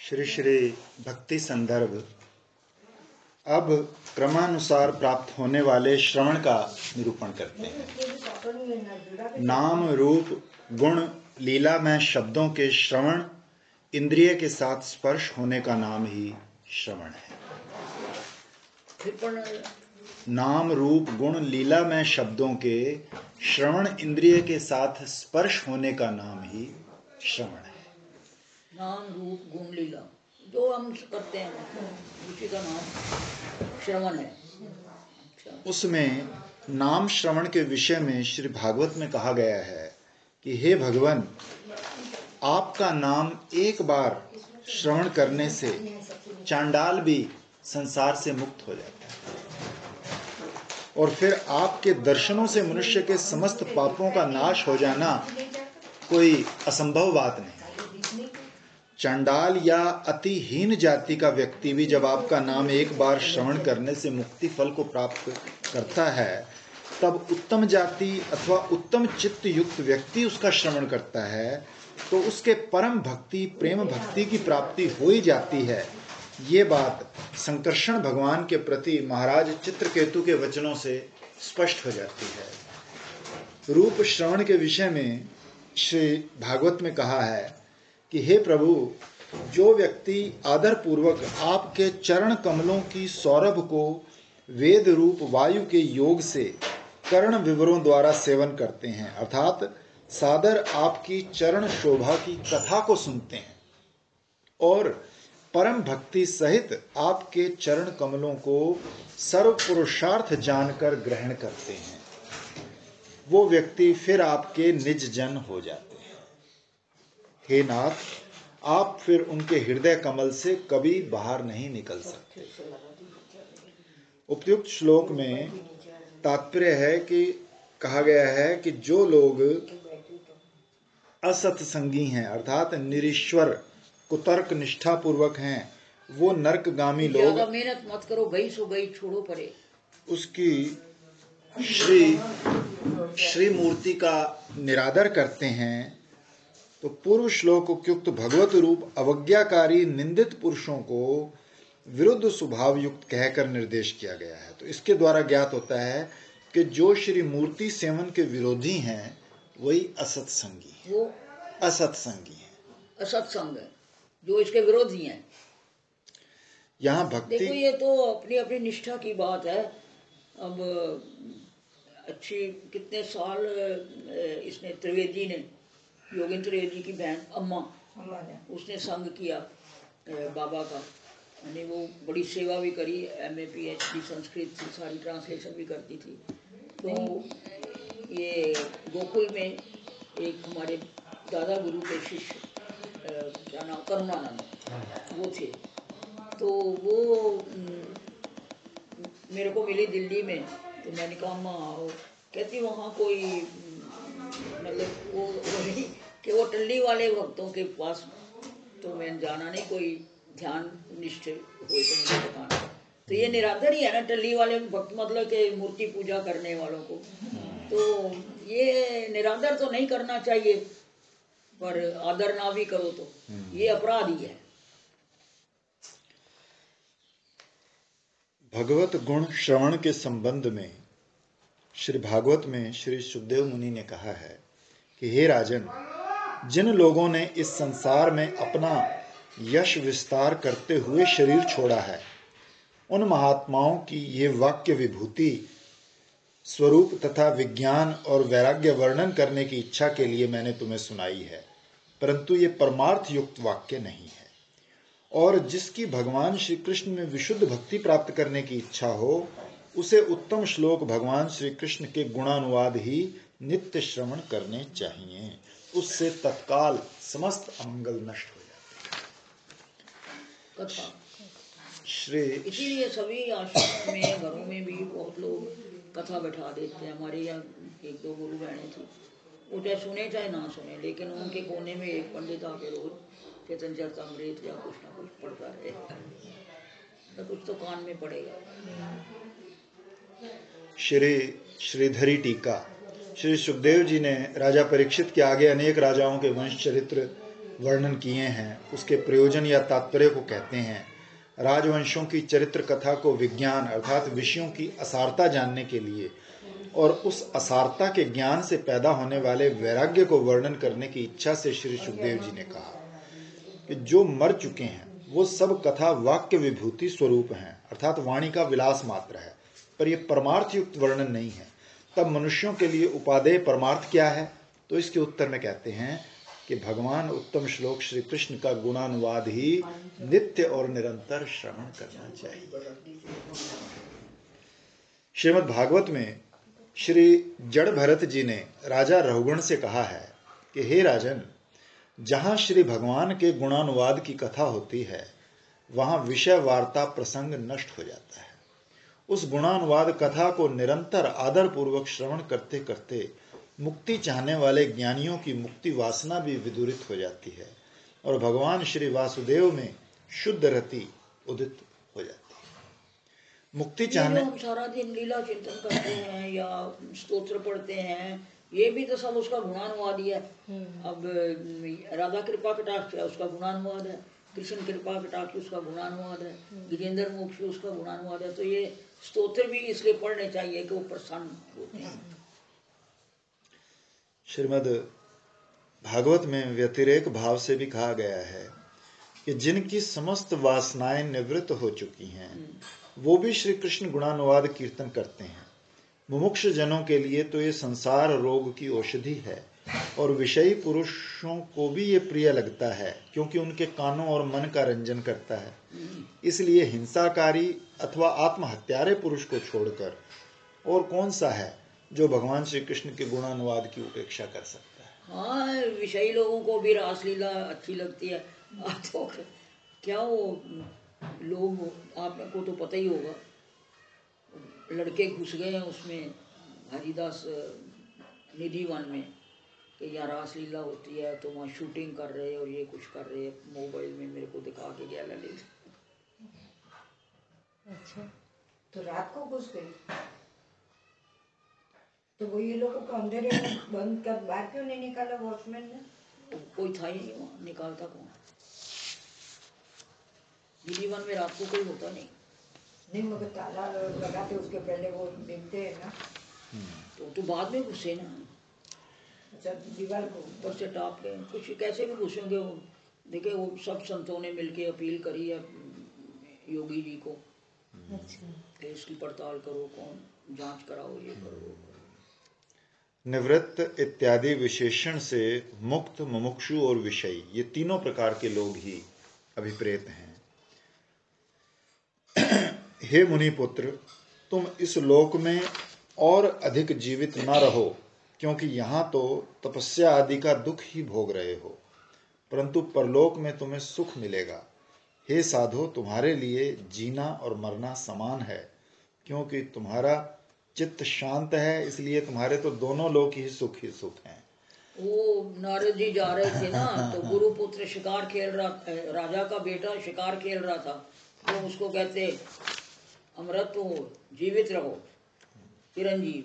श्री श्री भक्ति संदर्भ अब क्रमानुसार प्राप्त होने वाले श्रवण का निरूपण करते हैं। नाम रूप गुण लीला में शब्दों के श्रवण इंद्रिय के साथ स्पर्श होने का नाम ही श्रवण है। नाम रूप गुण लीला में शब्दों के श्रवण इंद्रिय के साथ स्पर्श होने का नाम ही श्रवण है। नाम रूप गुण लीला जो हम करते हैं उसी का नाम श्रवण है। उसमें नाम श्रवण के विषय में श्री भागवत में कहा गया है कि हे भगवान, आपका नाम एक बार श्रवण करने से चांडाल भी संसार से मुक्त हो जाता है और फिर आपके दर्शनों से मनुष्य के समस्त पापों का नाश हो जाना कोई असंभव बात नहीं। चांडाल या अतिहीन जाति का व्यक्ति भी जब आपका नाम एक बार श्रवण करने से मुक्ति फल को प्राप्त करता है, तब उत्तम जाति अथवा उत्तम चित्त युक्त व्यक्ति उसका श्रवण करता है तो उसके परम भक्ति प्रेम भक्ति की प्राप्ति हो ही जाती है। ये बात संकर्षण भगवान के प्रति महाराज चित्रकेतु के वचनों से स्पष्ट हो जाती है। रूप श्रवण के विषय में श्री भागवत में कहा है कि हे प्रभु, जो व्यक्ति आदर पूर्वक आपके चरण कमलों की सौरभ को वेद रूप वायु के योग से कर्ण विवरों द्वारा सेवन करते हैं, अर्थात सादर आपकी चरण शोभा की कथा को सुनते हैं और परम भक्ति सहित आपके चरण कमलों को सर्व पुरुषार्थ जानकर ग्रहण करते हैं, वो व्यक्ति फिर आपके निज जन हो जाते हैं। हे नाथ, आप फिर उनके हृदय कमल से कभी बाहर नहीं निकल सकते। उपयुक्त श्लोक में तात्पर्य है कि कहा गया है कि जो लोग असत्संगी हैं, अर्थात निरीश्वर कुतर्क निष्ठा पूर्वक हैं, वो नरकगामी लोग मेहनत मत करो, गई सो गई, छोड़ो परे। उसकी श्री मूर्ति का निरादर करते हैं, तो पूर्व श्लोक उपयुक्त भगवत रूप अवज्ञाकारी निंदित पुरुषों को विरुद्ध स्वभाव युक्त कहकर निर्देश किया गया है। तो इसके द्वारा ज्ञात होता है कि जो श्री मूर्ति सेवन के विरोधी हैं वही असत्संगी है, वो असत्संगी है, असत्संग है जो इसके विरोधी हैं। यहाँ भक्ति, देखो ये तो अपनी अपनी निष्ठा की बात है। अब अच्छी कितने साल इसने त्रिवेदी ने, योगेंद्र त्रिवेदी की बहन अम्मा, उसने संग किया बाबा का, यानी वो बड़ी सेवा भी करी, MA PhD संस्कृत से सारी ट्रांसलेशन भी करती थी। तो ये गोकुल में एक हमारे दादा गुरु के शिष्य क्या नाम, करुणानंद, वो थे। तो वो मेरे को मिली दिल्ली में, तो मैंने कहा अम्मा आओ। कहती वहाँ कोई मतलब वो नहीं कि वो टल्ली वाले भक्तों के पास तो मैं जाना नहीं, कोई ध्यान निष्ठ हुए तो मुझे बताना। तो ये निरादर ही है ना, टल्ली वाले भक्त मतलब के मूर्ति पूजा करने वालों को। तो ये निरादर तो नहीं करना चाहिए, पर आदर ना भी करो तो ये अपराध ही है। भगवत गुण श्रवण के संबंध में श्री भागवत में श्री सुखदेव मुनि ने कहा है कि हे राजन, जिन लोगों ने इस संसार में अपना यश विस्तार करते हुए शरीर छोड़ा है, उन महात्माओं की ये वाक्य विभूति स्वरूप तथा विज्ञान और वैराग्य वर्णन करने की इच्छा के लिए मैंने तुम्हें सुनाई है, परंतु ये परमार्थ युक्त वाक्य नहीं है। और जिसकी भगवान श्री कृष्ण में विशुद्ध भक्ति प्राप्त करने की इच्छा हो, उसे उत्तम श्लोक भगवान श्री कृष्ण के गुणानुवाद ही नित्य श्रवण करने चाहिए, उससे तत्काल समस्त अमंगल नष्ट हो जाते हैं। श्री इसीलिए सभी आश्रमों में घरों में भी बहुत लोग कथा बैठा देते हैं। हमारे यहाँ एक दो गुरु बहनें थी, वो चाहे सुने चाहे ना सुने, लेकिन उनके कोने में एक पंडित आके रोज चेतन चरितमृत या कुछ ना कुछ पढ़ता रहे, तो कुछ तो कान में पड़ेगा। श्रीधरी टीका। श्री सुखदेव जी ने राजा परीक्षित के आगे अनेक राजाओं के वंश चरित्र वर्णन किए हैं उसके प्रयोजन या तात्पर्य को कहते हैं। राजवंशों की चरित्र कथा को विज्ञान अर्थात विषयों की असारता जानने के लिए और उस असारता के ज्ञान से पैदा होने वाले वैराग्य को वर्णन करने की इच्छा से श्री सुखदेव जी ने कहा कि जो मर चुके हैं वो सब कथा वाक्य विभूति स्वरूप हैं, अर्थात वाणी का विलास मात्र है, पर यह परमार्थ युक्त वर्णन नहीं है। तब मनुष्यों के लिए उपादेय परमार्थ क्या है? तो इसके उत्तर में कहते हैं कि भगवान उत्तम श्लोक श्री कृष्ण का गुणानुवाद ही नित्य और निरंतर श्रवण करना चाहिए। श्रीमद् भागवत में श्री जड़ भरत जी ने राजा रघुगण से कहा है कि हे राजन, जहां श्री भगवान के गुणानुवाद की कथा होती है वहां विषय वार्ता प्रसंग नष्ट हो जाता है। उस गुणानुवाद कथा को निरंतर आदर पूर्वक श्रवण करते करते मुक्ति चाहने वाले ज्ञानियों की मुक्ति वासना भी विदूरित हो जाती है और भगवान श्री वासुदेव में शुद्ध रति उदित हो जाती है। मुक्ति चाहने हम सारा दिन लीला चिंतन करते हैं या स्तोत्र पढ़ते हैं, ये भी तो सब उसका गुणानुवाद ही है। अब राधा कृपा कटाक्ष है उसका गुणानुवाद है, कृष्ण कृपा कटाक्ष उसका गुणानुवाद है, गिरिंदर मोक्ष उसका गुणानुवाद है। तो ये स्तोत्र भी इसलिए पढ़ने चाहिए कि वो प्रसन्न होते हैं। श्रीमद् भागवत में व्यतिरेक भाव से भी कहा गया है कि जिनकी समस्त वासनाएं निवृत्त हो चुकी हैं वो भी श्री कृष्ण गुणानुवाद कीर्तन करते हैं। मुमुक्ष जनों के लिए तो ये संसार रोग की औषधि है और विषयी पुरुषों को भी ये प्रिय लगता है क्योंकि उनके कानों और मन का रंजन करता है। इसलिए हिंसाकारी अथवा आत्महत्यारे पुरुष को छोड़कर और कौन सा है जो भगवान श्री कृष्ण के गुणानुवाद की उपेक्षा कर सकता है। हाँ, विषयी लोगों को भी रासलीला अच्छी लगती है। तो क्या वो लोग, आपको तो पता ही होगा, लड़के घुस गए हैं उसमें हरिदास निधि वन में कि यहाँ रासलीला होती है तो वहाँ शूटिंग कर रहे हैं और ये कुछ कर रहे हैं। मोबाइल में मेरे को दिखा के गया ललित। अच्छा, तो रात को घुस गई तो वो ये लोगों को अंधेरे में बंद कर बाहर क्यों नहीं निकाला वॉचमैन ने? कोई था ही नहीं वहाँ, निकालता कौन? जीवन में रात को कोई होता नहीं। नहीं, मगर ताला लगाते उसके पहले वो देखते हैं ना। तो बाद में घुसे ना। अच्छा, दीवार को ऊपर से टाप गए, कुछ कैसे भी घुसेंगे वो। देखे वो सब संतों ने मिलके अपील करी है योगी जी को। अच्छा, कि इसकी पड़ताल करो, कौन जांच कराओ, ये करो। निवृत्त इत्यादि विशेषण से मुक्त, मुमुक्षु और विषयी, ये तीनों प्रकार के लोग ही अभिप्रेत हैं। हे मुनिपुत्र, तुम इस लोक में और अधिक जीवित न रहो क्योंकि यहाँ तो तपस्या आदि का दुख ही भोग रहे हो, परंतु परलोक में तुम्हें सुख मिलेगा। हे साधो, तुम्हारे लिए जीना और मरना समान है क्योंकि तुम्हारा चित्त शांत है, इसलिए तुम्हारे तो दोनों लोक ही सुख हैं। वो नारद जी जा रहे थे ना, तो गुरुपुत्र शिकार खेल रहा, राजा का बेटा शिकार खेल रहा था, तो उसको कहते अमृत हो, जीवित रहो, चिरंजीव।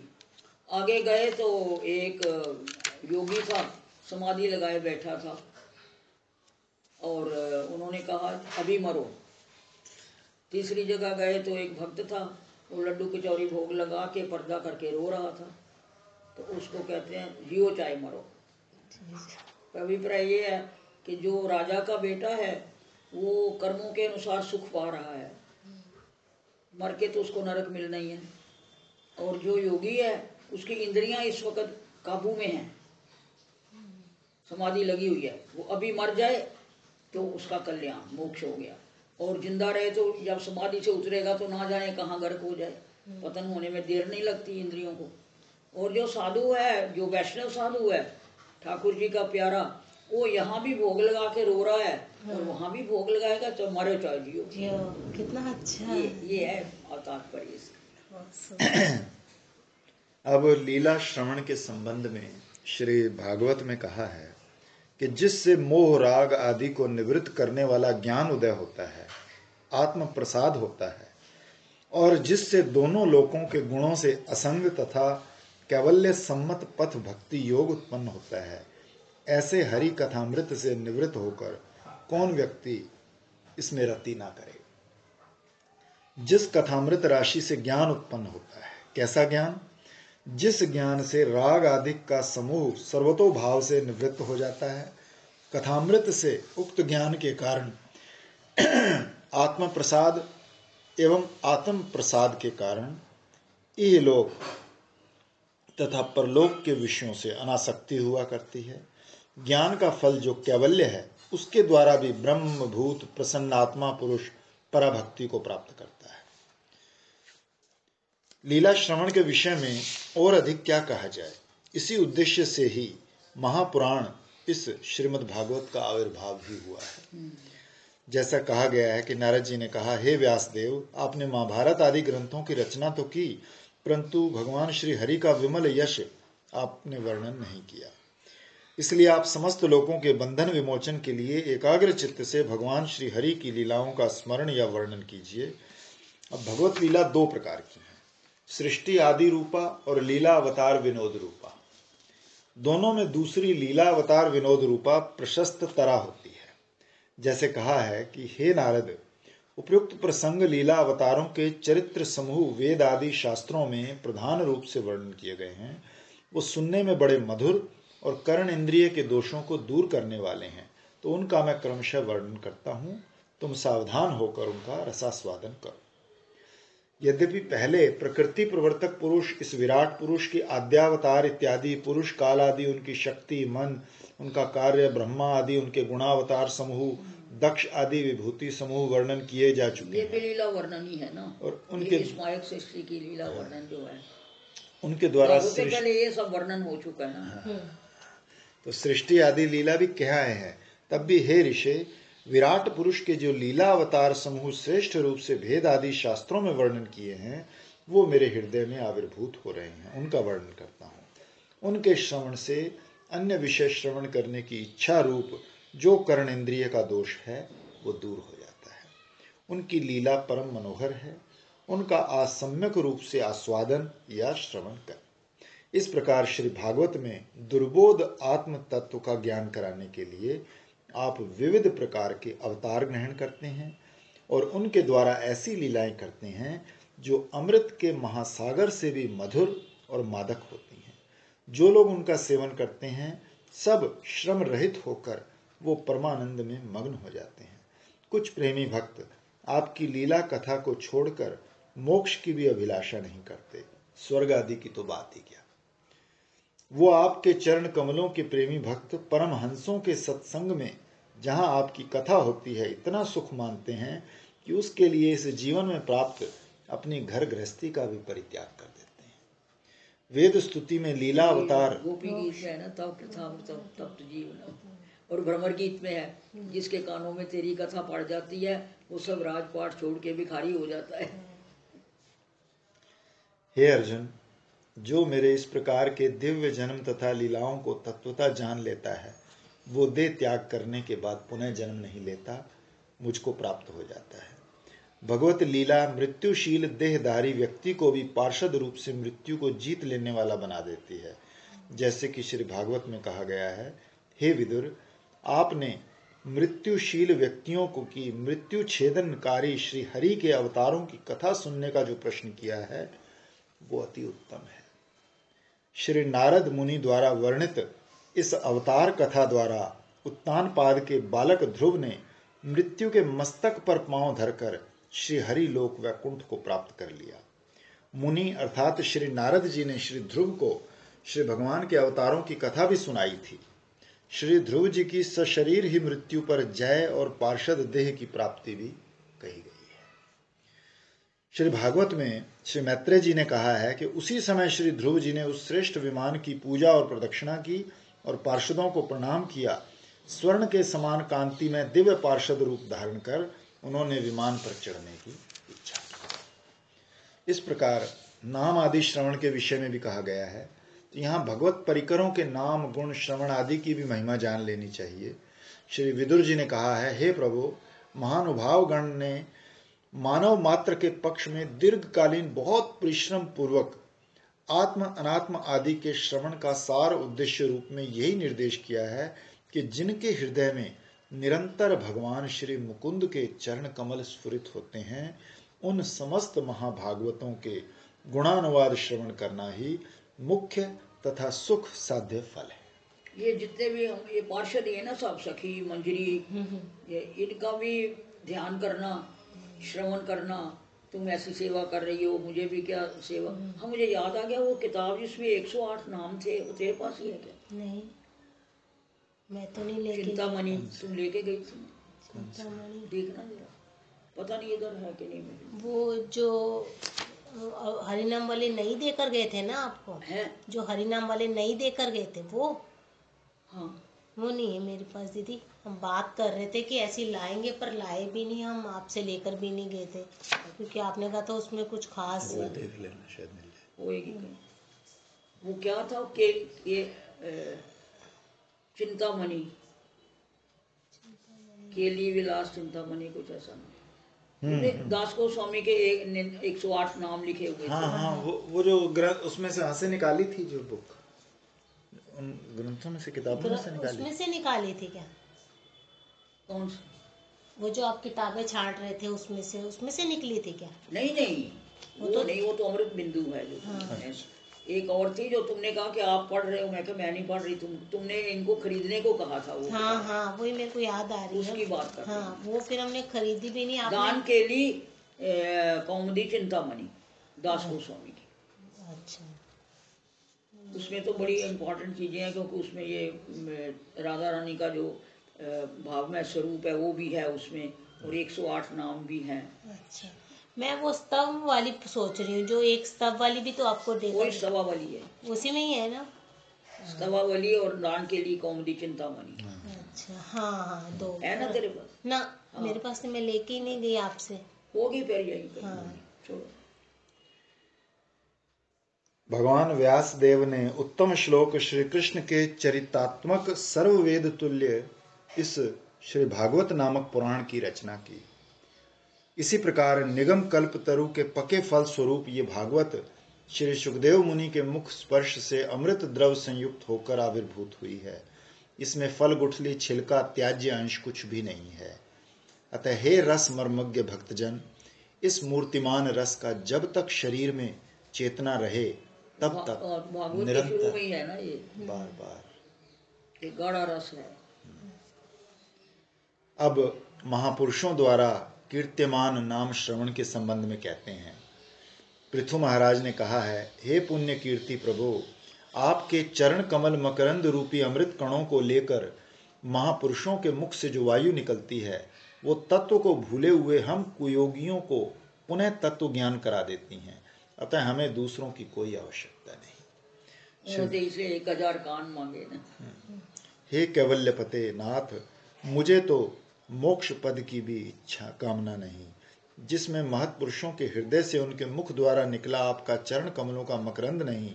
आगे गए तो एक योगी था, समाधि लगाए बैठा था और उन्होंने कहा अभी मरो। तीसरी जगह गए तो एक भक्त था, वो लड्डू कचौरी भोग लगा के पर्दा करके रो रहा था, तो उसको कहते हैं जियो चाहे मरो। अभिप्राय ये है कि जो राजा का बेटा है वो कर्मों के अनुसार सुख पा रहा है, मर के तो उसको नरक मिलना ही है। और जो योगी है उसकी इंद्रियां इस वक्त काबू में हैं, समाधि लगी हुई है, वो अभी मर जाए तो उसका कल्याण मोक्ष हो गया, और जिंदा रहे तो जब समाधि से उतरेगा तो ना जाने कहाँ गर्क हो जाए, पतन होने में देर नहीं लगती इंद्रियों को। और जो साधु है, जो वैष्णव साधु है, ठाकुर जी का प्यारा, वो यहाँ भी भोग लगा के रो रहा है और वहाँ भी भोग लगाएगा, तो मरे चाहे जियो। कितना अच्छा ये है तात्पर्य। अब लीला श्रवण के संबंध में श्री भागवत में कहा है कि जिससे मोह राग आदि को निवृत्त करने वाला ज्ञान उदय होता है, आत्म प्रसाद होता है, और जिससे दोनों लोकों के गुणों से असंग तथा कैवल्य सम्मत पथ भक्ति योग उत्पन्न होता है, ऐसे हरि कथामृत से निवृत्त होकर कौन व्यक्ति इसमें रति ना करे। जिस कथामृत राशि से ज्ञान उत्पन्न होता है, कैसा ज्ञान? जिस ज्ञान से राग आदि का समूह सर्वतोभाव से निवृत्त हो जाता है। कथामृत से उक्त ज्ञान के कारण आत्म प्रसाद एवं आत्म प्रसाद के कारण इहलोक तथा परलोक के विषयों से अनासक्ति हुआ करती है। ज्ञान का फल जो कैवल्य है, उसके द्वारा भी ब्रह्मभूत प्रसन्नात्मा पुरुष पराभक्ति को प्राप्त करता है। लीला श्रवण के विषय में और अधिक क्या कहा जाए। इसी उद्देश्य से ही महापुराण इस श्रीमद् भागवत का आविर्भाव भी हुआ है। जैसा कहा गया है कि नारद जी ने कहा, हे व्यासदेव, आपने महाभारत आदि ग्रंथों की रचना तो की, परंतु भगवान श्री हरि का विमल यश आपने वर्णन नहीं किया। इसलिए आप समस्त लोगों के बंधन विमोचन के लिए एकाग्र चित्त से भगवान श्री हरि की लीलाओं का स्मरण या वर्णन कीजिए। अब भगवत लीला दो प्रकार की है, सृष्टि आदि रूपा और लीला अवतार विनोद रूपा। दोनों में दूसरी लीला अवतार विनोद रूपा प्रशस्त तरा होती है। जैसे कहा है कि हे नारद, उपयुक्त प्रसंग लीला अवतारों के चरित्र समूह वेद आदि शास्त्रों में प्रधान रूप से वर्णन किए गए हैं। वो सुनने में बड़े मधुर और कर्ण इंद्रिय के दोषों को दूर करने वाले हैं, तो उनका मैं क्रमशः वर्णन करता हूँ। तुम सावधान होकर उनका रसास्वादन करो। यद्यपि पहले प्रकृति प्रवर्तक पुरुष, इस विराट पुरुष की आद्यावतार इत्यादि पुरुष काल आदि, उनकी शक्ति, मन, उनका कार्य, ब्रह्मा आदि उनके गुणावतार समूह, दक्ष आदि विभूति समूह वर्णन किए जा चुके हैं। ये भी लीला वर्णन ही है ना। और उनके इस मायक सृष्टि की लीला वर्णन जो है, उनके द्वारा उससे पहले ये सब वर्णन हो चुका है ना। तो सृष्टि आदि लीला भी कहा है। तब भी हे ऋषि, विराट पुरुष के जो लीला अवतार समूह श्रेष्ठ रूप से भेद आदि शास्त्रों में वर्णन किए हैं, वो मेरे हृदय में आविर्भूत हो रहे हैं, उनका वर्णन करता हूँ। उनके श्रवण से अन्य विषय श्रवण करने की इच्छा रूप जो कर्ण इंद्रिय का दोष है, वो दूर हो जाता है। उनकी लीला परम मनोहर है, उनका असम्यक रूप से आस्वादन या श्रवण कर। इस प्रकार श्री भागवत में दुर्बोध आत्म तत्व का ज्ञान कराने के लिए आप विविध प्रकार के अवतार ग्रहण करते हैं और उनके द्वारा ऐसी लीलाएं करते हैं जो अमृत के महासागर से भी मधुर और मादक होती हैं। जो लोग उनका सेवन करते हैं, सब श्रम रहित होकर वो परमानंद में मग्न हो जाते हैं। कुछ प्रेमी भक्त आपकी लीला कथा को छोड़कर मोक्ष की भी अभिलाषा नहीं करते, स्वर्ग आदि की तो बात ही क्या। वो आपके चरण कमलों के प्रेमी भक्त परमहंसों के सत्संग में जहां आपकी कथा होती है, इतना सुख मानते हैं कि उसके लिए इस जीवन में प्राप्त अपनी घर गृहस्थी का भी परित्याग कर देते हैं। वेद स्तुति में लीला अवतार, गोपी गीत में है ना, तप्त जीवन, और भ्रमर गीत में है, जिसके कानों में तेरी कथा पड़ जाती है, वो सब राजपाट छोड़ के भिखारी हो जाता है। हे अर्जुन, जो मेरे इस प्रकार के दिव्य जन्म तथा लीलाओं को तत्वता जान लेता है, वो देह त्याग करने के बाद पुनः जन्म नहीं लेता, मुझको प्राप्त हो जाता है। भगवत लीला मृत्युशील देहधारी व्यक्ति को भी पार्षद रूप से मृत्यु को जीत लेने वाला बना देती है। जैसे कि श्री भागवत में कहा गया है, हे विदुर, आपने मृत्युशील व्यक्तियों को की मृत्यु छेदनकारी श्री हरि के अवतारों की कथा सुनने का जो प्रश्न किया है, वो अति उत्तम है। श्री नारद मुनि द्वारा वर्णित इस अवतार कथा द्वारा उत्तानपाद के बालक ध्रुव ने मृत्यु के मस्तक पर पांव धरकर श्री हरि लोक वैकुंठ को प्राप्त कर लिया। मुनि अर्थात श्री नारद जी ने श्री ध्रुव को श्री भगवान के अवतारों की कथा भी सुनाई थी। श्री ध्रुव जी की सशरीर ही मृत्यु पर जय और पार्षद देह की प्राप्ति भी कही गई है। श्री भागवत में श्री मैत्रेय जी ने कहा है कि उसी समय श्री ध्रुव जी ने उस श्रेष्ठ विमान की पूजा और प्रदक्षिणा की और पार्षदों को प्रणाम किया। स्वर्ण के समान कांति में दिव्य पार्षद रूप धारण कर उन्होंने विमान पर चढ़ने की इच्छा की। इस प्रकार नाम आदि श्रवण के विषय में भी कहा गया है। तो यहाँ भगवत परिकरों के नाम गुण श्रवण आदि की भी महिमा जान लेनी चाहिए। श्री विदुर जी ने कहा है, हे प्रभु, महानुभाव गण ने मानव मात्र के पक्ष में दीर्घकालीन बहुत परिश्रम पूर्वक आत्म अनात्म आदि के श्रवण का सार उद्देश्य रूप में यही निर्देश किया है कि जिनके हृदय में निरंतर भगवान श्री मुकुंद के चरण कमल स्फुरित होते हैं, उन समस्त महाभागवतों के गुणानुवाद श्रवण करना ही मुख्य तथा सुख साध्य फल है। ये जितने भी हम ये पार्षद है ना सब, सखी मंजरी, ये इनका भी ध्यान करना, श्रवण करना। तुम ऐसी सेवा कर रही हो, मुझे भी क्या सेवा। हाँ, मुझे याद आ गया वो किताब जिसमें 108 नाम थे, वो तेरे पास ही है क्या? नहीं, मैं तो नहीं लेके। चिंतामणि तुम लेके गई थी? चिंतामणि देखना जरा, पता नहीं इधर है कि नहीं। मेरे वो जो हरिनाम वाले नहीं देकर गए थे ना आपको, है? जो हरिनाम वाले नहीं देकर गए थे वो, हाँ, वो नहीं है मेरे पास दीदी। हम बात कर रहे थे कि ऐसी लाएंगे, पर लाए भी नहीं, हम आपसे लेकर भी नहीं गए थे, क्योंकि आपने कहा था उसमें कुछ खास वो देख लेना, शायद मिल जाए। होएगी कहीं। वो क्या था कि ये चिंतामणि, केली विलास चिंतामणि, कुछ ऐसा नाम। दास गोस्वामी के 108 नाम लिखे हुए थे। हाँ हाँ, वो जो ग्रंथ उसमें से हाथ से निकाली थी, जो बुक उन ग्रंथों में से, किताबों में से निकाली। उसमें से निकाली थी क्या? कौन सी? वो जो आप किताबें छांट रहे थे उसमें से निकली थी क्या? नहीं नहीं, वो नहीं, वो तो अमृत बिंदु है जो तुमने। एक और थी जो तुमने कहा कि आप पढ़ रहे हो, मैं कहा मैं नहीं पढ़ रही, तुमने इनको खरीदने को कहा था। वो हाँ हाँ, वही मेरे को याद आ रही है, उसकी बात कर। हाँ, वो फिर हमने खरीदी भी नहीं। दान केली कौमुदी चिंतामणि, दास गोस्वामी की। अच्छा, उसमें तो बड़ी इम्पोर्टेंट चीजें हैं, क्योंकि उसमें ये राधा रानी का जो भावमय स्वरूप है वो भी है उसमें, और 108 नाम भी हैं। अच्छा, मैं वो स्तव वाली सोच रही हूँ, जो एक स्तव वाली भी तो आपको वही देखा, स्तवावली है, उसी में ही है ना? स्तवावली और दान केली कौमुदी चिंतामणि। अच्छा, हाँ हाँ, दो है ना तेरे पास? ना, मेरे पास तो मैं लेके ही नहीं गई आपसे। होगी फिर यही कहीं। हाँ। छोड़ो। भगवान व्यास देव ने उत्तम श्लोक श्री कृष्ण के चरितात्मक सर्ववेद तुल्य इस श्री भागवत नामक पुराण की रचना की। इसी प्रकार निगम कल्प तरु के पके फल स्वरूप ये भागवत श्री सुखदेव मुनि के मुख स्पर्श से अमृत द्रव संयुक्त होकर आविर्भूत हुई है। इसमें फल गुठली छिलका त्याज्य अंश कुछ भी नहीं है। अतः हे रस मर्मज्ञ भक्तजन, इस मूर्तिमान रस का जब तक शरीर में चेतना रहे तब तक भागवत के शुरू निरंतर में ही है ना ये, बार बार। ये गाढ़ा रस है। अब महापुरुषों द्वारा कीर्त्यमान नाम श्रवण के संबंध में कहते हैं। पृथु महाराज ने कहा है, हे पुण्य कीर्ति प्रभु, आपके चरण कमल मकरंद रूपी अमृत कणों को लेकर महापुरुषों के मुख से जो वायु निकलती है, वो तत्व को भूले हुए हम कुयोगियों को पुनः तत्व ज्ञान करा देती हैं। अतः हमें दूसरों की कोई आवश्यकता नहीं। उन्होंने इसलिए 1000 कान मांगे ना। हे कैवल्यपते नाथ, मुझे तो मोक्ष पद की भी इच्छा कामना नहीं, जिसमें महत्पुरुषों के हृदय से उनके मुख द्वारा निकला आपका चरण कमलों का मकरंद नहीं,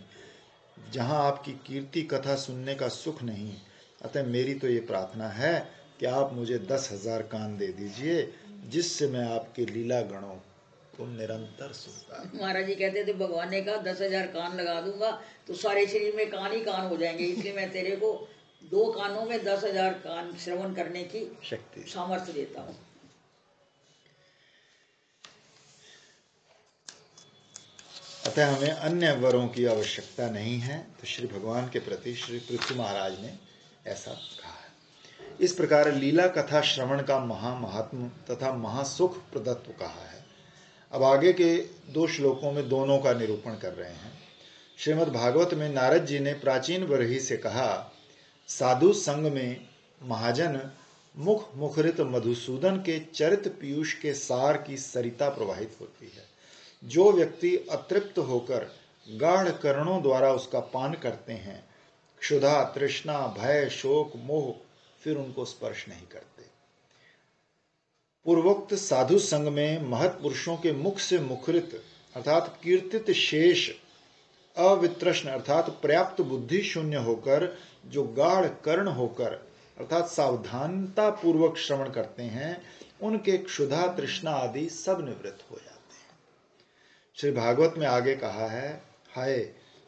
जहां आपकी कीर्ति कथा सुनने का सुख नहीं। अतः मेरी तो ये प्रार्थना है कि आप मुझे 10,000 कान दे दीजिए, जिससे मैं आपके लीला गणों को निरंतर सुनता। महाराज जी कहते थे, भगवान ने कहा 10,000 कान लगा दूंगा तो सारे शरीर में कान ही कान हो जाएंगे, इसलिए मैं तेरे को 2 कानों में 10,000 कान श्रवण करने की शक्ति सामर्थ्य देता हूँ। अतः हमें अन्य वरों की आवश्यकता नहीं है। तो श्री भगवान के प्रति श्री पृथु महाराज ने ऐसा कहा है। इस प्रकार लीला कथा श्रवण का महात्म तथा महासुख प्रदत्व कहा है। अब आगे के 2 श्लोकों में दोनों का निरूपण कर रहे हैं। श्रीमद् भागवत में नारद जी ने प्राचीन बरही से कहा, साधु संग में महाजन मुख मुखरित मधुसूदन के चरित पीयूष के सार की सरिता प्रवाहित होती है। जो व्यक्ति अतृप्त होकर गाढ़ करणों द्वारा उसका पान करते हैं, क्षुधा तृष्णा भय शोक मोह फिर उनको स्पर्श नहीं करते। पूर्वोक्त साधु संग में महत्पुरुषों के मुख से मुखरित अर्थात कीर्तित शेष अवित्रष्ण अर्थात पर्याप्त बुद्धि शून्य होकर जो गाढ़ कर्ण होकर अर्थात सावधानता पूर्वक श्रवण करते हैं, उनके क्षुधा तृष्णा आदि सब निवृत्त हो जाते हैं। श्री भागवत में आगे कहा है, हाय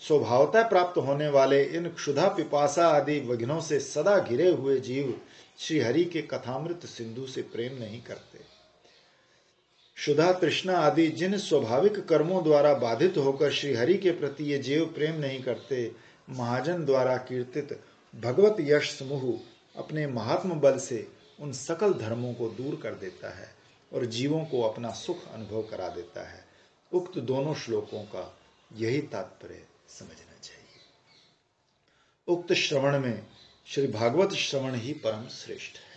स्वभावतः प्राप्त होने वाले इन क्षुधा पिपासा आदि विघ्नों से सदा घिरे हुए जीव श्री हरि के कथामृत सिंधु से प्रेम नहीं करते। क्षुधा तृष्णा आदि जिन स्वाभाविक कर्मों द्वारा बाधित होकर श्री हरि के प्रति ये जीव प्रेम नहीं करते, महाजन द्वारा कीर्तित भगवत यश समूह अपने महात्म बल से उन सकल धर्मों को दूर कर देता है और जीवों को अपना सुख अनुभव करा देता है। उक्त दोनों श्लोकों का यही तात्पर्य समझना चाहिए। उक्त श्रवण में श्री भागवत श्रवण ही परम श्रेष्ठ है।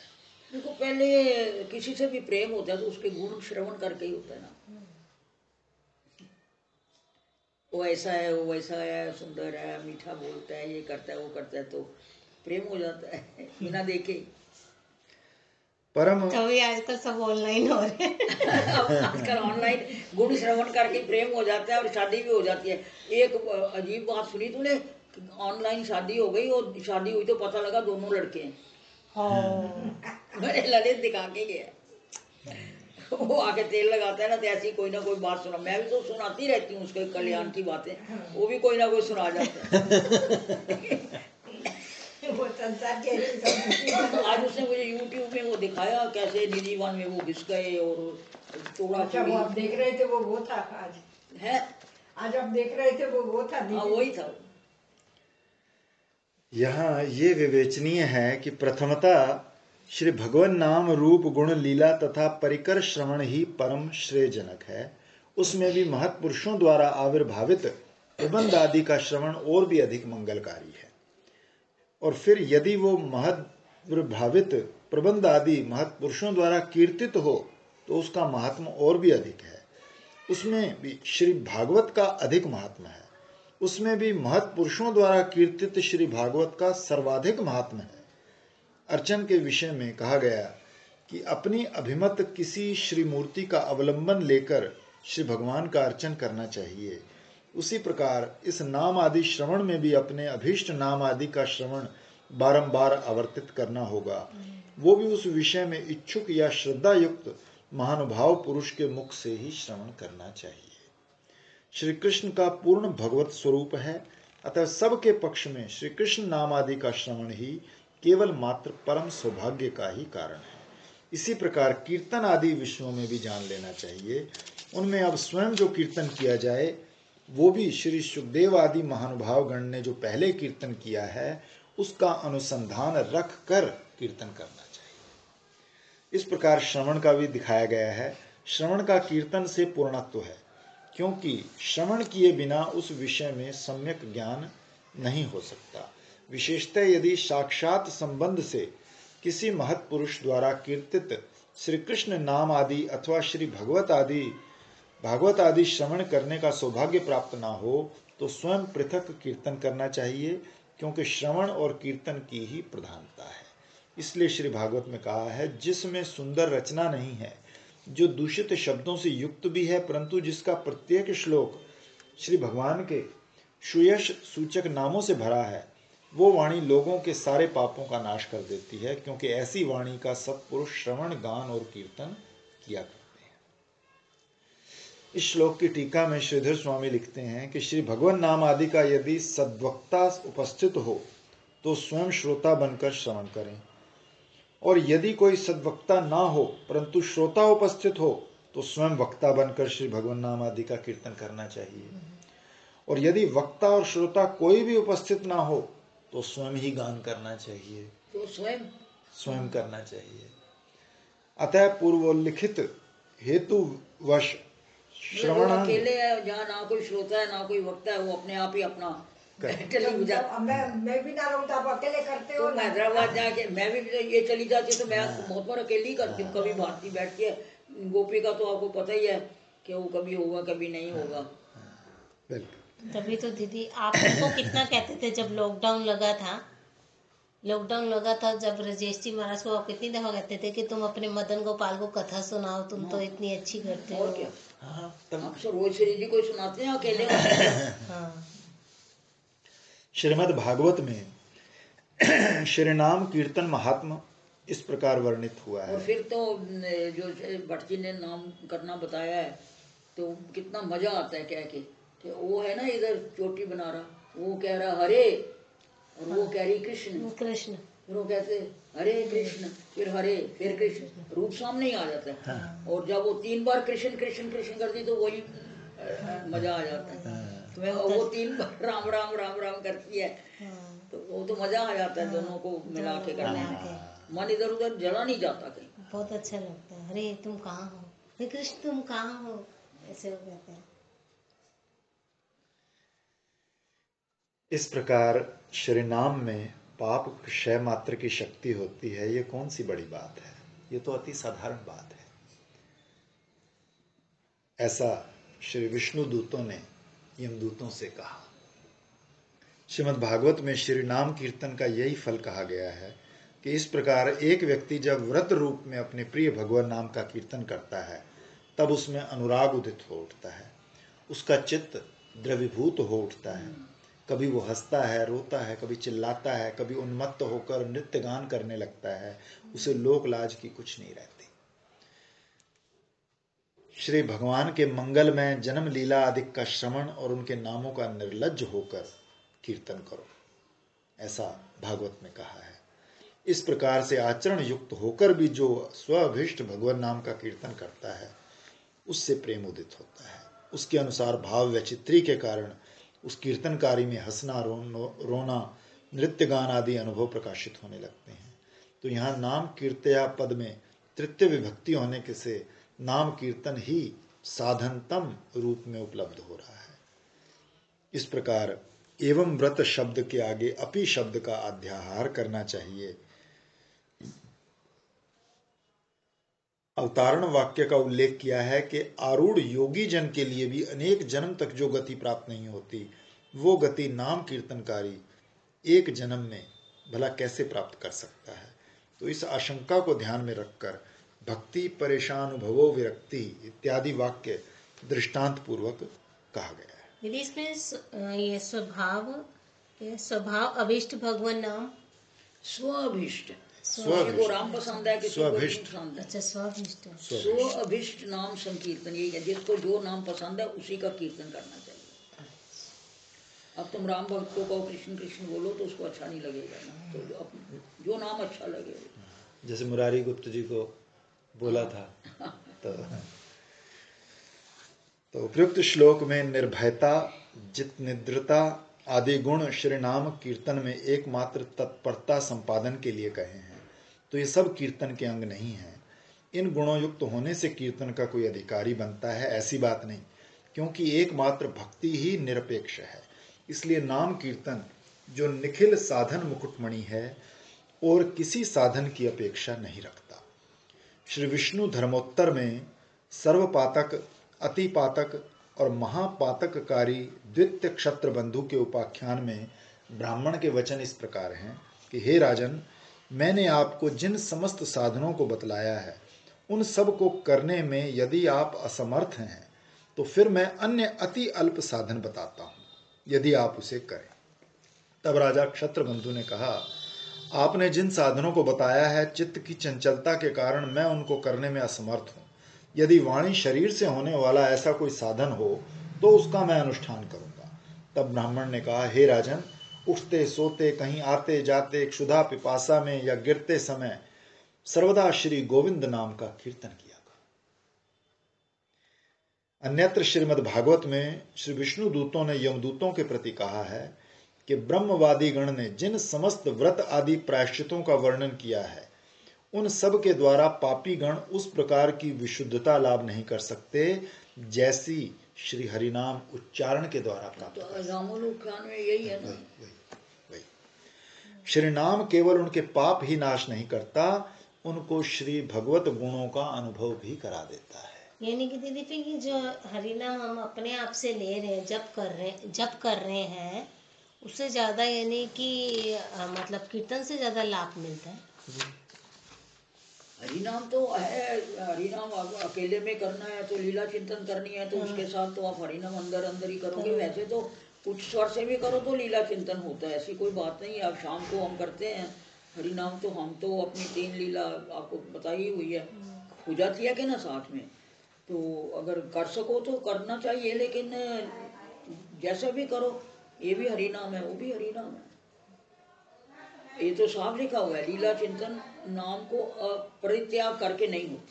देखो, पहले किसी से भी प्रेम होता है तो उसके गुण श्रवण करके ही होता है ना। वो ऐसा है, वो वैसा है, सुंदर है, मीठा बोलता है, ये करता है, वो करता है, तो प्रेम हो जाता है बिना देखे। परम तो भी आजकल सब ऑनलाइन हो रहे हैं। आजकल ऑनलाइन गुण श्रवण करके प्रेम हो जाता है और शादी भी हो जाती है। एक अजीब बात सुनी तूने, ऑनलाइन शादी हो गई और शादी हुई तो पता लगा दोनों लड़के हैं। मेरे ललित दिखा के गया, वो आके तेल लगाता है ना, तो ऐसी कोई ना कोई बात सुना। मैं भी तो सुनाती रहती हूँ उसके कल्याण की बातें, वो भी कोई ना कोई सुना जाता है। वो संसार के आज उसने मुझे YouTube में वो दिखाया कैसे निजीवन में वो घिस गए और चोड़ा अच्छा, वो आप देख रहे थे, वो था आज है। आज आप देख रहे थे, वो था। हाँ, वही था। यहाँ ये विवेचनीय है कि प्रथमतः श्री भगवान नाम रूप गुण लीला तथा परिकर श्रवण ही परम श्रेयजनक है। उसमें भी महत्पुरुषों द्वारा आविर्भावित प्रबंध आदि का श्रवण और भी अधिक मंगलकारी है। और फिर यदि वो महत्भावित प्रबंध आदि महत्पुरुषों द्वारा कीर्तित हो तो उसका महात्म और भी अधिक है। उसमें भी श्री भागवत का अधिक महात्म है। उसमें भी महत्पुरुषों द्वारा कीर्तित श्री भागवत का सर्वाधिक महात्म है। अर्चन के विषय में कहा गया कि अपनी अभिमत किसी श्री मूर्ति का अवलंबन लेकर श्री भगवान का अर्चन करना चाहिए। उसी प्रकार इस नाम आदि श्रवण में भी अपने अभीष्ट नाम आदि का श्रवण बारंबार आवर्तित करना होगा। वो भी उस विषय में इच्छुक या श्रद्धा युक्त महानुभाव पुरुष के मुख से ही श्रवण करना चाहिए। श्री कृष्ण का पूर्ण भगवत स्वरूप है, अतः सबके पक्ष में श्री कृष्ण नाम आदि का श्रवण ही केवल मात्र परम सौभाग्य का ही कारण है। इसी प्रकार कीर्तन आदि विषयों में भी जान लेना चाहिए। उनमें अब स्वयं जो कीर्तन किया जाए वो भी श्री सुखदेव आदि महानुभाव गण ने जो पहले कीर्तन किया है उसका अनुसंधान रख कर कीर्तन करना चाहिए। इस प्रकार श्रवण का भी दिखाया गया है। श्रवण का कीर्तन से पूर्णत्व है, क्योंकि श्रवण किए बिना उस विषय में सम्यक ज्ञान नहीं हो सकता। विशेषतः यदि साक्षात संबंध से किसी महत्पुरुष द्वारा कीर्तित श्री कृष्ण नाम आदि अथवा श्री भागवत आदि श्रवण करने का सौभाग्य प्राप्त ना हो तो स्वयं पृथक कीर्तन करना चाहिए, क्योंकि श्रवण और कीर्तन की ही प्रधानता है। इसलिए श्री भागवत में कहा है, जिसमें सुंदर रचना नहीं है, जो दूषित शब्दों से युक्त भी है, परंतु जिसका प्रत्येक श्लोक श्री भगवान के सुयश सूचक नामों से भरा है, वो वाणी लोगों के सारे पापों का नाश कर देती है, क्योंकि ऐसी वाणी का सत्पुरुष श्रवण गान और कीर्तन किया करते हैं। इस श्लोक की टीका में श्रीधर स्वामी लिखते हैं कि श्री भगवान नाम आदि का यदि सद्वक्ता उपस्थित हो तो स्वयं श्रोता बनकर श्रवण करें, और यदि कोई सद्वक्ता ना हो परंतु श्रोता उपस्थित हो तो स्वयं वक्ता बनकर श्री भगवान नाम आदि का कीर्तन करना चाहिए। और यदि वक्ता और श्रोता कोई भी उपस्थित ना हो तो स्वयं ही गान करना चाहिए, तो स्वयं करना चाहिए। अतः पूर्वोल्लिखित हेतुवश श्रवण अकेले है, जहाँ ना कोई श्रोता है ना कोई वक्ता है, वो अपने आप ही अपना चली जाती। मैं भी ना रहूं तो आप अकेले करते हो। तो हैदराबाद जाके मैं भी ये चली जाती तो मैं बहुत बार अकेली ही करती हूँ। कभी भारती बैठती है, गोपी का तो आपको पता ही है कि वो कभी होगा कभी नहीं होगा। तभी तो दीदी आप तो कितना कहते थे जब लॉकडाउन लगा था जब राजेश जी महाराज को आप कितनी दफा कहते थे कि तुम अपने मदन गोपाल को कथा सुनाओ, तुम तो इतनी अच्छी करते हो। और क्या, आप रोज श्री जी कोई सुनाते हैं अकेले हाँ। श्रीमद् भागवत में श्री नाम कीर्तन महात्मा इस प्रकार वर्णित हुआ है। और फिर तो जो भट्ट जी ने नाम करना बताया है तो कितना मजा आता है कह के कि वो है ना इधर चोटी बना रहा, वो कह रहा हरे और वो कह रही कृष्ण। कृष्ण फिर वो कहते हरे कृष्ण, फिर हरे, फिर कृष्ण, रूप सामने ही आ जाता है। और जब वो 3 बार कृष्ण कृष्ण कृष्ण करती तो वही मजा आ जाता है। वो 3 बार राम राम राम राम करती है तो वो तो मजा आ जाता है दोनों को मिला के करने में। मन इधर उधर जला नहीं जाता कहीं। बहुत अच्छा लगता है। हरे तुम कहाँ हो, हे कृष्ण तुम कहाँ हो, ऐसे हो कहते हैं। इस प्रकार श्री नाम में पाप क्षय मात्र की शक्ति होती है, ये कौन सी बड़ी बात है, ये तो अति साधारण बात है। ऐसा श्री विष्णु दूतों ने यमदूतों से कहा। श्रीमद् भागवत में श्री नाम कीर्तन का यही फल कहा गया है कि इस प्रकार एक व्यक्ति जब व्रत रूप में अपने प्रिय भगवान नाम का कीर्तन करता है तब उसमें अनुराग उदित हो उठता है, उसका चित्त द्रवीभूत हो उठता है। कभी वो हंसता है, रोता है, कभी चिल्लाता है, कभी उन्मत्त होकर नृत्य गान करने लगता है, उसे लोक लाज की कुछ नहीं रहती। श्री भगवान के मंगल में जन्म लीला आदि का श्रवण और उनके नामों का निर्लज्ज होकर कीर्तन करो, ऐसा भागवत में कहा है। इस प्रकार से आचरण युक्त होकर भी जो स्वाभिष्ट भगवान नाम का कीर्तन करता है उससे प्रेम उदित होता है। उसके अनुसार भाव वैचित्री के कारण उस कीर्तनकारी में हंसना, रोना, नृत्य गान आदि अनुभव प्रकाशित होने लगते हैं। तो यहाँ नाम कीर्तया पद में तृतीय विभक्ति होने के से नाम कीर्तन ही साधनतम रूप में उपलब्ध हो रहा है। इस प्रकार एवं व्रत शब्द के आगे अपि शब्द का अध्याहार करना चाहिए। अवतारण वाक्य का उल्लेख किया है कि आरूढ़ योगी जन के लिए भी अनेक जन्म तक जो गति प्राप्त नहीं होती वो गति नाम कीर्तनकारी एक जन्म में भला कैसे प्राप्त कर सकता है। तो इस आशंका को ध्यान में रखकर भक्ति परेशानुभवो विरक्ति इत्यादि वाक्य दृष्टांत पूर्वक कहा गया है। दीदी इसमें ये स्वभाव अभिष्ट भगवान नाम स्वाभिष्ट, स्वाभिष्ट। किसी को राम पसंद है, किसी को कृष्ण स्वाभिष्ट। पसंद है। अच्छा स्वाभिष्ट। स्वाभिष्ट नाम संकीर्तन यही है, जिसको जो नाम पसंद है उसी का कीर्तन करना चाहिए। अब तुम राम भक्त को कहो कृष्ण कृष्ण बोलो तो उसको अच्छा नहीं लगेगा ना, तो जो नाम अच्छा लगे। जैसे मुरारी गुप्त जी को बोला था तो उपयुक्त श्लोक में निर्भयता, जित निद्रता आदि गुण श्री नाम कीर्तन में एकमात्र तत्परता संपादन के लिए कहे हैं। तो ये सब कीर्तन के अंग नहीं हैं। इन गुणों युक्त होने से कीर्तन का कोई अधिकारी बनता है ऐसी बात नहीं, क्योंकि एकमात्र भक्ति ही निरपेक्ष है। इसलिए नाम कीर्तन जो निखिल साधन मुकुटमणि है और किसी साधन की अपेक्षा नहीं रखता। श्री विष्णु धर्मोत्तर में सर्वपातक, अतिपातक और महापातककारी द्वितीय क्षत्र बंधु के उपाख्यान में ब्राह्मण के वचन इस प्रकार हैं कि हे राजन, मैंने आपको जिन समस्त साधनों को बतलाया है उन सब को करने में यदि आप असमर्थ हैं तो फिर मैं अन्य अति अल्प साधन बताता हूँ, यदि आप उसे करें। तब राजा क्षत्रबंधु ने कहा, आपने जिन साधनों को बताया है चित्त की चंचलता के कारण मैं उनको करने में असमर्थ हूँ। यदि वाणी शरीर से होने वाला ऐसा कोई साधन हो तो उसका मैं अनुष्ठान करूंगा। तब ब्राह्मण ने कहा, हे राजन, उठते सोते, कहीं आते जाते, क्षुधा पिपासा में या गिरते समय सर्वदा श्री गोविंद नाम का कीर्तन किया करो। अन्यत्र श्रीमद् भागवत में श्री विष्णु दूतों ने यमदूतों के प्रति कहा है कि ब्रह्मवादी गण ने जिन समस्त व्रत आदि प्रायश्चितों का वर्णन किया है उन सब के द्वारा पापी गण उस प्रकार की विशुद्धता लाभ नहीं कर सकते जैसी श्री हरिनाम उच्चारण के द्वारा प्राप्त तो रामोलोकन में यही है ना। वही श्री नाम केवल उनके पाप ही नाश नहीं करता, उनको श्री भगवत गुणों का अनुभव भी करा देता है। यानी कि दीदी फिर ये जो हरिनाम हम अपने आप से ले रहे हैं, जप कर रहे हैं, उससे ज्यादा यानी कि मतलब कीर्तन से ज्यादा लाभ मिलता है। हरिनाम तो है, हरिनाम अकेले में करना है तो लीला चिंतन करनी है तो उसके साथ तो आप हरिनाम अंदर अंदर ही करोगे। वैसे तो उच्च स्वर से भी करो तो लीला चिंतन होता है, ऐसी कोई बात नहीं है। अब शाम को हम करते हैं हरिनाम, तो हम तो अपनी 3 लीला आपको बताई हुई है, हो जाती है कि ना साथ में। तो अगर कर सको तो करना चाहिए, लेकिन जैसा भी करो, ये भी हरि नाम है, वो भी हरि नाम है। ये तो साफ लिखा हुआ है, लीला चिंतन नाम को परित्याग करके नहीं होती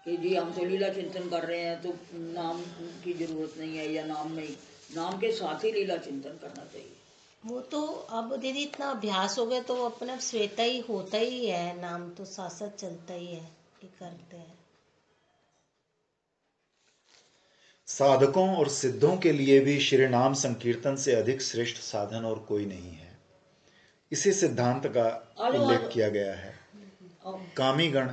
कि जी हम तो लीला चिंतन कर रहे हैं तो नाम की जरूरत नहीं है, या नाम नहीं, नाम के साथ ही लीला चिंतन करना चाहिए। वो तो अब दीदी इतना अभ्यास हो गया तो वो अपने आप श्वेता ही होता ही है, नाम तो साथ साथ चलता ही है कि करते हैं। साधकों और सिद्धों के लिए भी श्री नाम संकीर्तन से अधिक श्रेष्ठ साधन और कोई नहीं है। इसी सिद्धांत का उल्लेख किया गया है। कामीगण